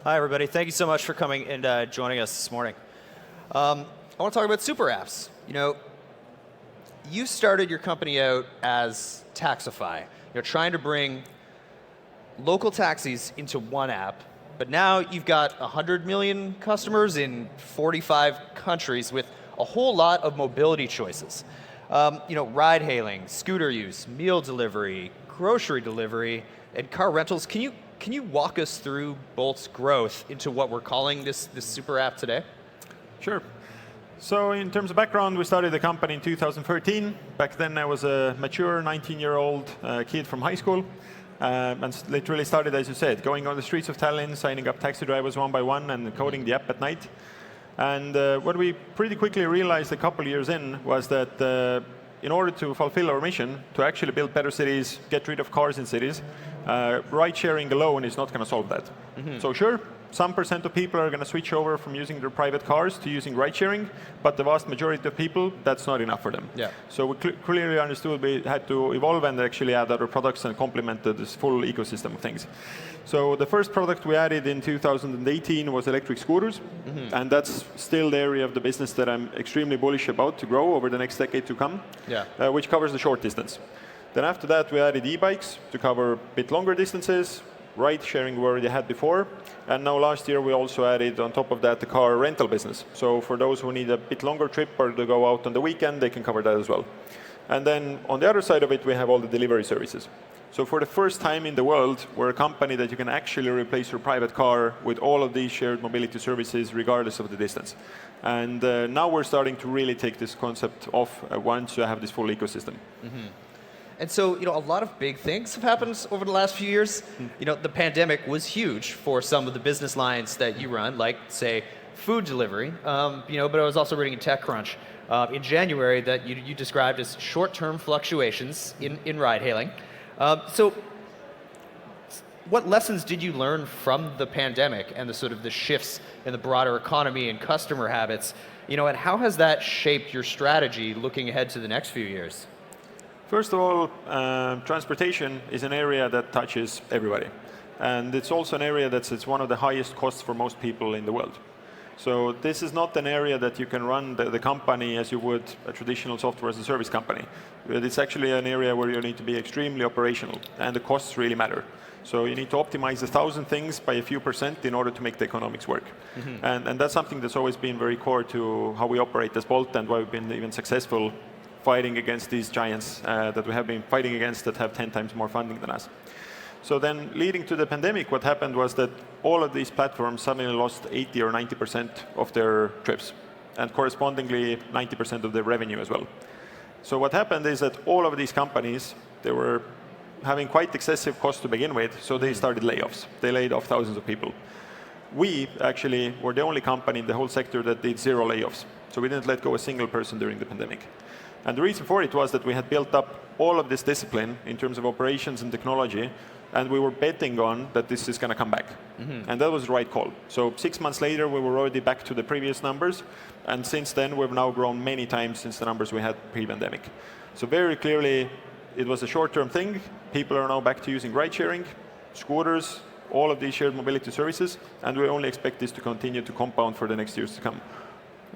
Hi, everybody. Thank you so much for coming and joining us this morning. I want to talk about super apps. You started your company out as Taxify, trying to bring local taxis into one app, but now you've got 100 million customers in 45 countries with a whole lot of mobility choices. Ride hailing, scooter use, meal delivery, grocery delivery, and car rentals. Can you walk us through Bolt's growth into what we're calling this super app today? Sure. So in terms of background, we started the company in 2013. Back then I was a mature 19-year-old kid from high school. And literally started, as you said, going on the streets of Tallinn, signing up taxi drivers one by one and coding the app at night. And what we pretty quickly realized a couple of years in was that in order to fulfill our mission, to actually build better cities, get rid of cars in cities, ride sharing alone is not going to solve that. So sure, some percent of people are going to switch over from using their private cars to using ride sharing, but the vast majority of people, that's not enough for them. Yeah. So we clearly understood we had to evolve and actually add other products and complement this full ecosystem of things. So the first product we added in 2018 was electric scooters, and that's still the area of the business that I'm extremely bullish about to grow over the next decade to come, which covers the short distance. Then after that, we added e-bikes to cover a bit longer distances. Ride sharing we already had before, and now last year we also added on top of that the car rental business. So for those who need a bit longer trip or to go out on the weekend, they can cover that as well. And then on the other side of it, we have all the delivery services. So for the first time in the world, we're a company that you can actually replace your private car with all of these shared mobility services regardless of the distance. And now we're starting to really take this concept off once you have this full ecosystem. And so, a lot of big things have happened over the last few years. The pandemic was huge for some of the business lines that you run, like, say, food delivery. But I was also reading in TechCrunch in January that you described as short-term fluctuations in ride hailing. So what lessons did you learn from the pandemic and the shifts in the broader economy and customer habits? And how has that shaped your strategy looking ahead to the next few years? First of all, transportation is an area that touches everybody. And it's also an area it's one of the highest costs for most people in the world. So this is not an area that you can run the company as you would a traditional software as a service company. It's actually an area where you need to be extremely operational, and the costs really matter. So you need to optimize 1,000 things by a few percent in order to make the economics work. And that's something that's always been very core to how we operate as Bolt and why we've been even successful fighting against these giants that we have been fighting against that have 10 times more funding than us. So then leading to the pandemic, what happened was that all of these platforms suddenly lost 80 or 90% of their trips, and correspondingly 90% of their revenue as well. So what happened is that all of these companies, they were having quite excessive costs to begin with, so they started layoffs. They laid off thousands of people. We actually were the only company in the whole sector that did 0 layoffs. So we didn't let go a single person during the pandemic. And the reason for it was that we had built up all of this discipline in terms of operations and technology, and we were betting on that this is going to come back. And that was the right call. So 6 months later, we were already back to the previous numbers, and since then, we've now grown many times since the numbers we had pre-pandemic. So very clearly, it was a short-term thing. People are now back to using ride-sharing, scooters, all of these shared mobility services, and we only expect this to continue to compound for the next years to come.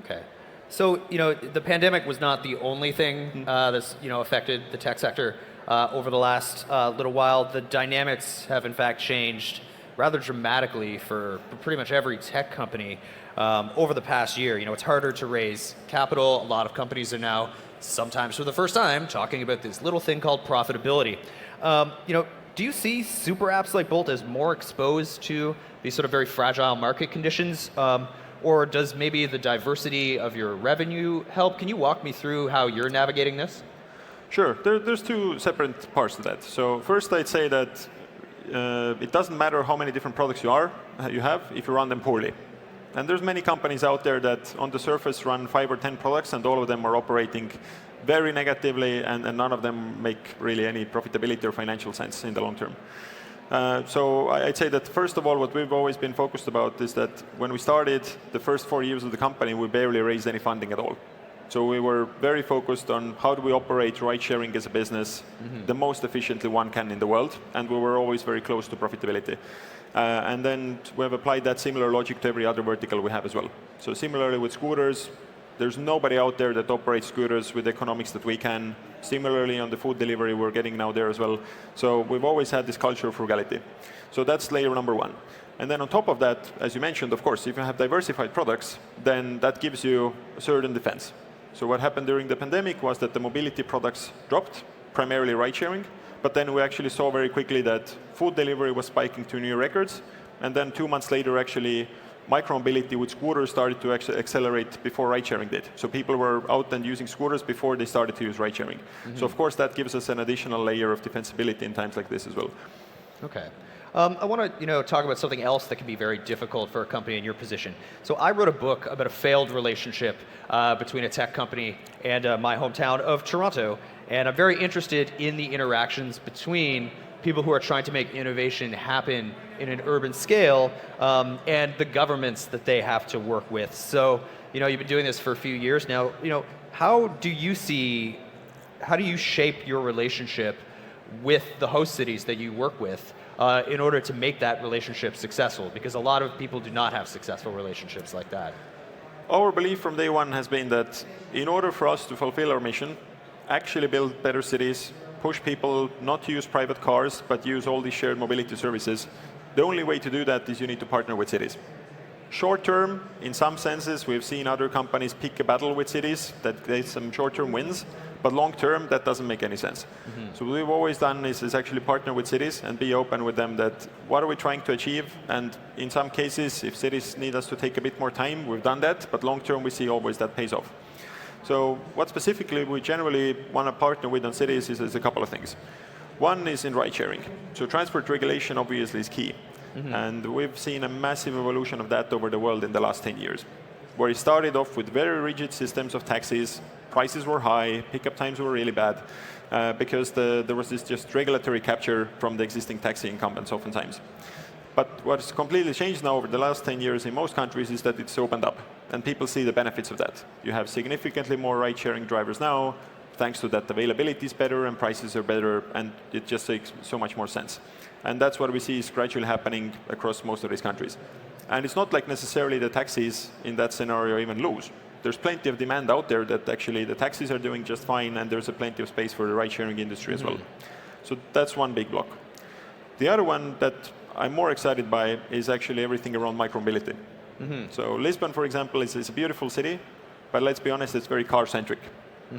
Okay. So, the pandemic was not the only thing that's, affected the tech sector over the last little while. The dynamics have, in fact, changed rather dramatically for pretty much every tech company over the past year. It's harder to raise capital. A lot of companies are now, sometimes for the first time, talking about this little thing called profitability. Do you see super apps like Bolt as more exposed to these sort of very fragile market conditions? Or does maybe the diversity of your revenue help? Can you walk me through how you're navigating this? Sure. There's 2 separate parts to that. So first, I'd say that it doesn't matter how many different products you have if you run them poorly. And there's many companies out there that on the surface run 5 or 10 products, and all of them are operating very negatively, and none of them make really any profitability or financial sense in the long term. So I'd say that first of all, what we've always been focused about is that when we started the first 4 years of the company, we barely raised any funding at all. So we were very focused on how do we operate ride sharing as a business the most efficiently one can in the world, and we were always very close to profitability. And then we have applied that similar logic to every other vertical we have as well. So similarly with scooters, there's nobody out there that operates scooters with the economics that we can. Similarly on the food delivery, we're getting now there as well. So we've always had this culture of frugality. So that's layer number one. And then on top of that, as you mentioned, of course, if you have diversified products, then that gives you a certain defense. So what happened during the pandemic was that the mobility products dropped, primarily ride-sharing, but then we actually saw very quickly that food delivery was spiking to new records, and then 2 months later, actually, micro-mobility with scooters started to accelerate before ride-sharing did. So people were out and using scooters before they started to use ride-sharing. So of course, that gives us an additional layer of defensibility in times like this as well. Okay. I want to talk about something else that can be very difficult for a company in your position. So I wrote a book about a failed relationship between a tech company and my hometown of Toronto, and I'm very interested in the interactions between people who are trying to make innovation happen in an urban scale and the governments that they have to work with. So you've been doing this for a few years now. How do you shape your relationship with the host cities that you work with in order to make that relationship successful? Because a lot of people do not have successful relationships like that. Our belief from day one has been that in order for us to fulfill our mission, actually build better cities, push people not to use private cars, but use all these shared mobility services, the only way to do that is you need to partner with cities. Short term, in some senses, we've seen other companies pick a battle with cities that get some short-term wins, but long term, that doesn't make any sense. So what we've always done is actually partner with cities and be open with them that what are we trying to achieve, and in some cases, if cities need us to take a bit more time, we've done that, but long term, we see always that pays off. So what specifically we generally want to partner with on cities is a couple of things. One is in ride sharing. So transport regulation obviously is key. And we've seen a massive evolution of that over the world in the last 10 years, where it started off with very rigid systems of taxis. Prices were high, pickup times were really bad, because there was this just regulatory capture from the existing taxi incumbents oftentimes. But what's completely changed now over the last 10 years in most countries is that it's opened up, and people see the benefits of that. You have significantly more ride-sharing drivers now. Thanks to that, availability is better and prices are better, and it just makes so much more sense. And that's what we see is gradually happening across most of these countries. And it's not like necessarily the taxis in that scenario even lose. There's plenty of demand out there that actually the taxis are doing just fine, and there's plenty of space for the ride-sharing industry as well. So that's one big block. The other one that I'm more excited by is actually everything around micromobility. So Lisbon, for example, is a beautiful city, but let's be honest, it's very car-centric.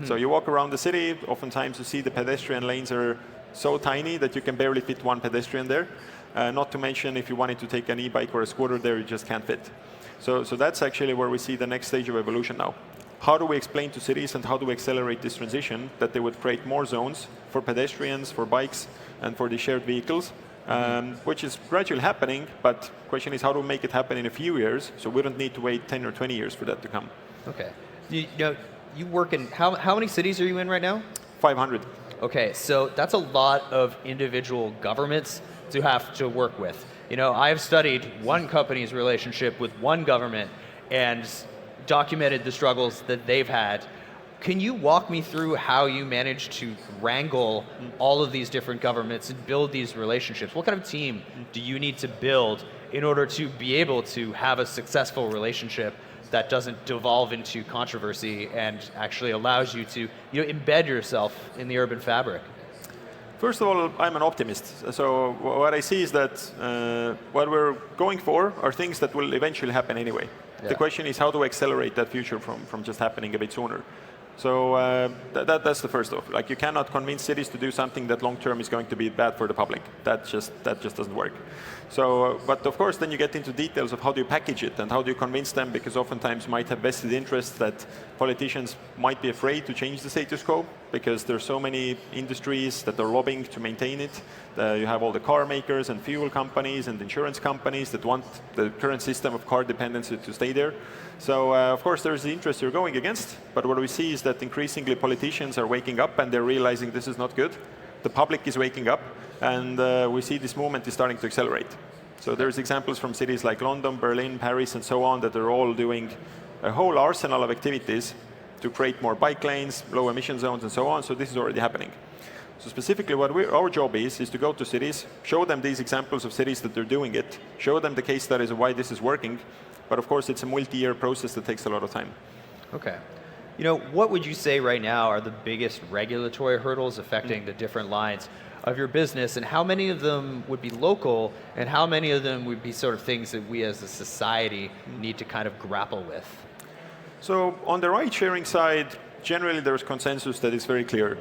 So you walk around the city, oftentimes you see the pedestrian lanes are so tiny that you can barely fit one pedestrian there. Not to mention if you wanted to take an e-bike or a scooter there, you just can't fit. So that's actually where we see the next stage of evolution now. How do we explain to cities and how do we accelerate this transition that they would create more zones for pedestrians, for bikes, and for the shared vehicles, which is gradually happening, but the question is how do we make it happen in a few years so we don't need to wait 10 or 20 years for that to come. Okay. You work in, how many cities are you in right now? 500. Okay, so that's a lot of individual governments to have to work with. I have studied one company's relationship with one government and documented the struggles that they've had. Can you walk me through how you manage to wrangle all of these different governments and build these relationships? What kind of team do you need to build in order to be able to have a successful relationship that doesn't devolve into controversy and actually allows you to embed yourself in the urban fabric? First of all, I'm an optimist. So what I see is that what we're going for are things that will eventually happen anyway. Yeah. The question is how do we accelerate that future from just happening a bit sooner? So that's the first off. Like you cannot convince cities to do something that long term is going to be bad for the public. That just doesn't work. So, but of course, then you get into details of how do you package it and how do you convince them, because oftentimes you might have vested interests that politicians might be afraid to change the status quo because there's so many industries that are lobbying to maintain it. You have all the car makers and fuel companies and insurance companies that want the current system of car dependency to stay there. So of course there's the interest you're going against, but what we see is that increasingly politicians are waking up and they're realizing this is not good. The public is waking up, and we see this movement is starting to accelerate. So there's examples from cities like London, Berlin, Paris, and so on that are all doing a whole arsenal of activities to create more bike lanes, low emission zones, and so on. So this is already happening. So specifically what our job is to go to cities, show them these examples of cities that they're doing it, show them the case studies of why this is working. But of course, it's a multi-year process that takes a lot of time. Okay. What would you say right now are the biggest regulatory hurdles affecting the different lines of your business, and how many of them would be local, and how many of them would be sort of things that we as a society need to kind of grapple with? So on the ride-sharing side, generally there's consensus that is very clear.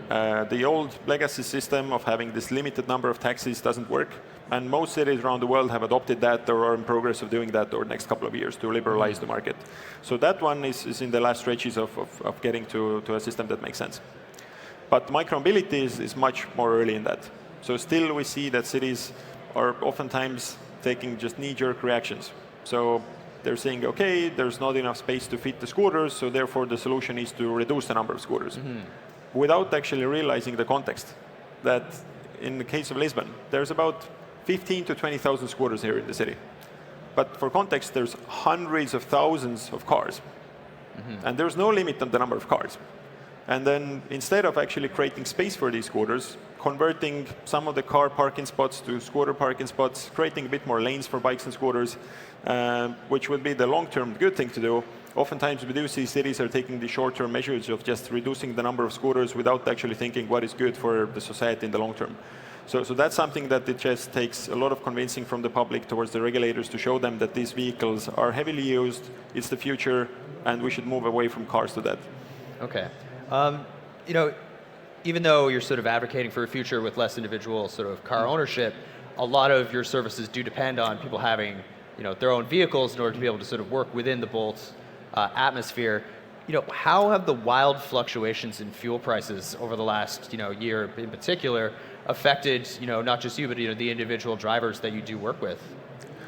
The old legacy system of having this limited number of taxis doesn't work, and most cities around the world have adopted that or are in progress of doing that over the next couple of years to liberalize the market. So that one is in the last stretches of getting to a system that makes sense. But micromobility is much more early in that. So still we see that cities are oftentimes taking just knee-jerk reactions. So they're saying, okay, there's not enough space to fit the scooters, so therefore the solution is to reduce the number of scooters. Without actually realizing the context that in the case of Lisbon, there's about 15 to 20,000 scooters here in the city. But for context, there's hundreds of thousands of cars. And there's no limit on the number of cars. And then instead of actually creating space for these scooters, converting some of the car parking spots to scooter parking spots, creating a bit more lanes for bikes and scooters, which would be the long-term good thing to do. Oftentimes we do see cities are taking the short-term measures of just reducing the number of scooters without actually thinking what is good for the society in the long term. So that's something that it just takes a lot of convincing from the public towards the regulators to show them that these vehicles are heavily used, it's the future, and we should move away from cars to that. Okay. Even though you're sort of advocating for a future with less individual sort of car ownership, a lot of your services do depend on people having their own vehicles in order to be able to sort of work within the Bolt atmosphere. How have the wild fluctuations in fuel prices over the last year in particular affected not just you, but the individual drivers that you do work with?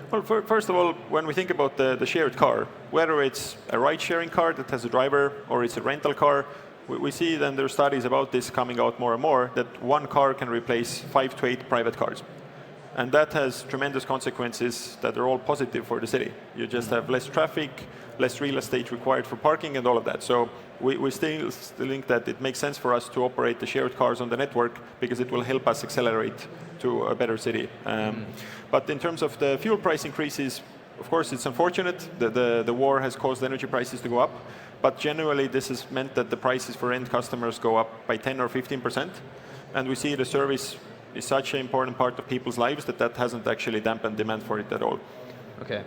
Well, first of all, when we think about the shared car, whether it's a ride-sharing car that has a driver or it's a rental car, we see then there are studies about this coming out more and more, that one car can replace 5 to 8 private cars. And that has tremendous consequences that are all positive for the city. You just have less traffic, less real estate required for parking and all of that. So we still think that it makes sense for us to operate the shared cars on the network because it will help us accelerate to a better city. But in terms of the fuel price increases, of course it's unfortunate that the war has caused energy prices to go up. But generally, this has meant that the prices for end customers go up by 10 or 15%. And we see the service is such an important part of people's lives that hasn't actually dampened demand for it at all. Okay.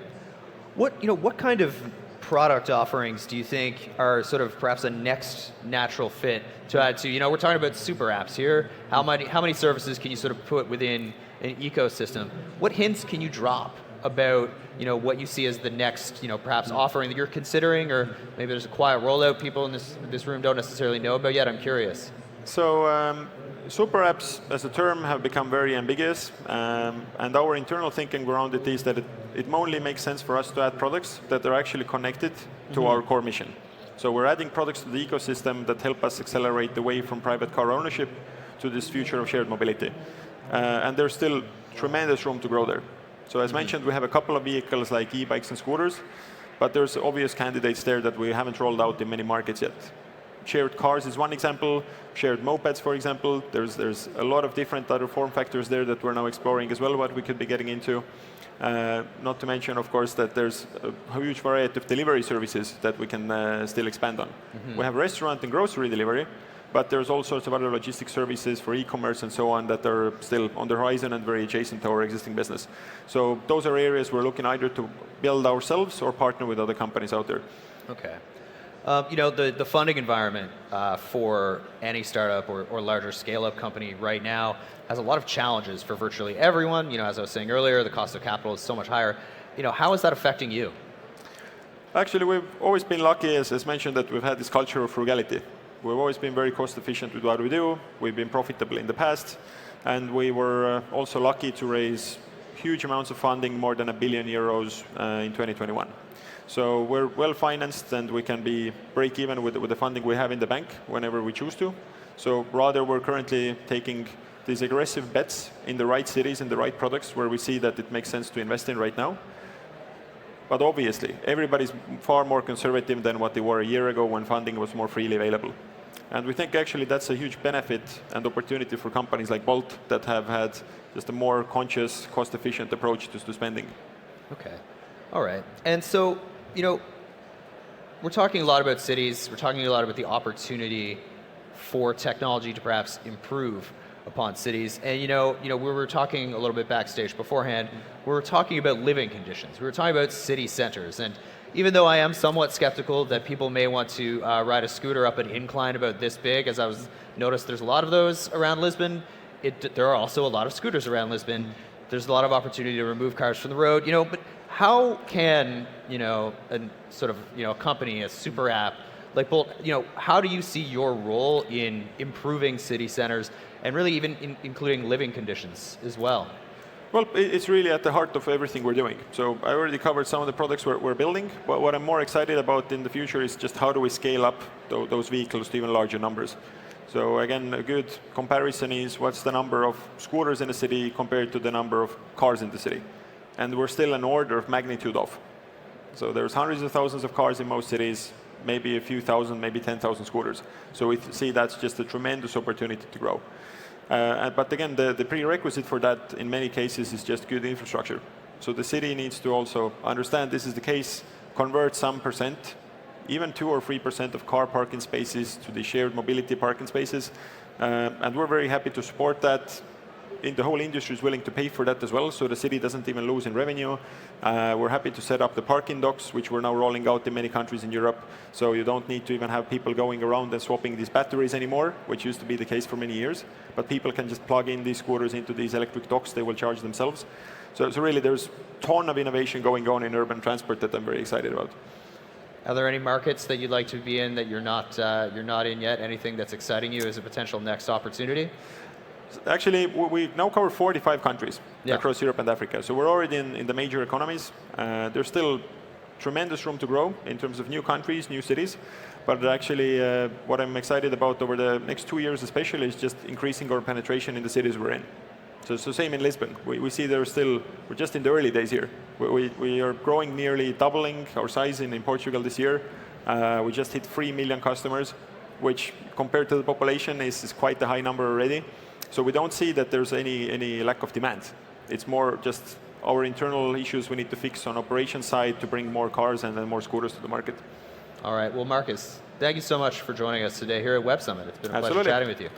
What kind of product offerings do you think are sort of perhaps a next natural fit to add to? We're talking about super apps here. How many services can you sort of put within an ecosystem? What hints can you drop about what you see as the next perhaps offering that you're considering, or maybe there's a quiet rollout people in this room don't necessarily know about yet? I'm curious. So super apps as a term have become very ambiguous, and our internal thinking around it is that it only makes sense for us to add products that are actually connected to our core mission. So we're adding products to the ecosystem that help us accelerate the way from private car ownership to this future of shared mobility. And there's still tremendous room to grow there. So as mentioned, we have a couple of vehicles like e-bikes and scooters, but there's obvious candidates there that we haven't rolled out in many markets yet. Shared cars is one example, shared mopeds, for example. There's a lot of different other form factors there that we're now exploring as well, what we could be getting into. Not to mention, of course, that there's a huge variety of delivery services that we can still expand on. We have restaurant and grocery delivery, but there's all sorts of other logistic services for e-commerce and so on that are still on the horizon and very adjacent to our existing business. So those are areas we're looking either to build ourselves or partner with other companies out there. Okay. The funding environment for any startup or larger scale-up company right now has a lot of challenges for virtually everyone. As I was saying earlier, the cost of capital is so much higher. How is that affecting you? Actually, we've always been lucky, as mentioned, that we've had this culture of frugality. We've always been very cost efficient with what we do. We've been profitable in the past. And we were also lucky to raise huge amounts of funding, more than €1 billion in 2021. So we're well financed and we can be break even with the funding we have in the bank whenever we choose to. So rather we're currently taking these aggressive bets in the right cities and the right products where we see that it makes sense to invest in right now. But obviously, everybody's far more conservative than what they were a year ago when funding was more freely available. And we think actually that's a huge benefit and opportunity for companies like Bolt that have had just a more conscious, cost-efficient approach to spending. Okay. All right. And so, we're talking a lot about cities. We're talking a lot about the opportunity for technology to perhaps improve upon cities. And we were talking a little bit backstage beforehand. We were talking about living conditions. We were talking about city centers. And even though I am somewhat skeptical that people may want to ride a scooter up an incline about this big, as I noticed there's a lot of those around Lisbon, there are also a lot of scooters around Lisbon. There's a lot of opportunity to remove cars from the road. But how can a company, a super app like Bolt, how do you see your role in improving city centers and really even including living conditions as well? Well, it's really at the heart of everything we're doing. So I already covered some of the products we're building, but what I'm more excited about in the future is just how do we scale up those vehicles to even larger numbers. So again, a good comparison is what's the number of scooters in the city compared to the number of cars in the city. And we're still an order of magnitude off. So there's hundreds of thousands of cars in most cities, maybe a few thousand, maybe 10,000 scooters. So we see that's just a tremendous opportunity to grow. But again, the prerequisite for that in many cases is just good infrastructure. So the city needs to also understand this is the case, convert some percent, even 2 or 3% of car parking spaces to the shared mobility parking spaces. And we're very happy to support that. The whole industry is willing to pay for that as well, so the city doesn't even lose in revenue. We're happy to set up the parking docks, which we're now rolling out in many countries in Europe. So you don't need to even have people going around and swapping these batteries anymore, which used to be the case for many years. But people can just plug in these scooters into these electric docks. They will charge themselves. So really, there's a ton of innovation going on in urban transport that I'm very excited about. Are there any markets that you'd like to be in that you're not in yet? Anything that's exciting you as a potential next opportunity? Actually, we now cover 45 countries across Europe and Africa. So we're already in the major economies. There's still tremendous room to grow in terms of new countries, new cities. But actually, what I'm excited about over the next 2 years especially is just increasing our penetration in the cities we're in. So same in Lisbon. We see we're just in the early days here. We are growing, nearly doubling our size in Portugal this year. We just hit 3 million customers, which compared to the population is quite a high number already. So we don't see that there's any lack of demand. It's more just our internal issues we need to fix on operation side to bring more cars and then more scooters to the market. All right. Well, Markus, thank you so much for joining us today here at Web Summit. It's been a pleasure chatting with you.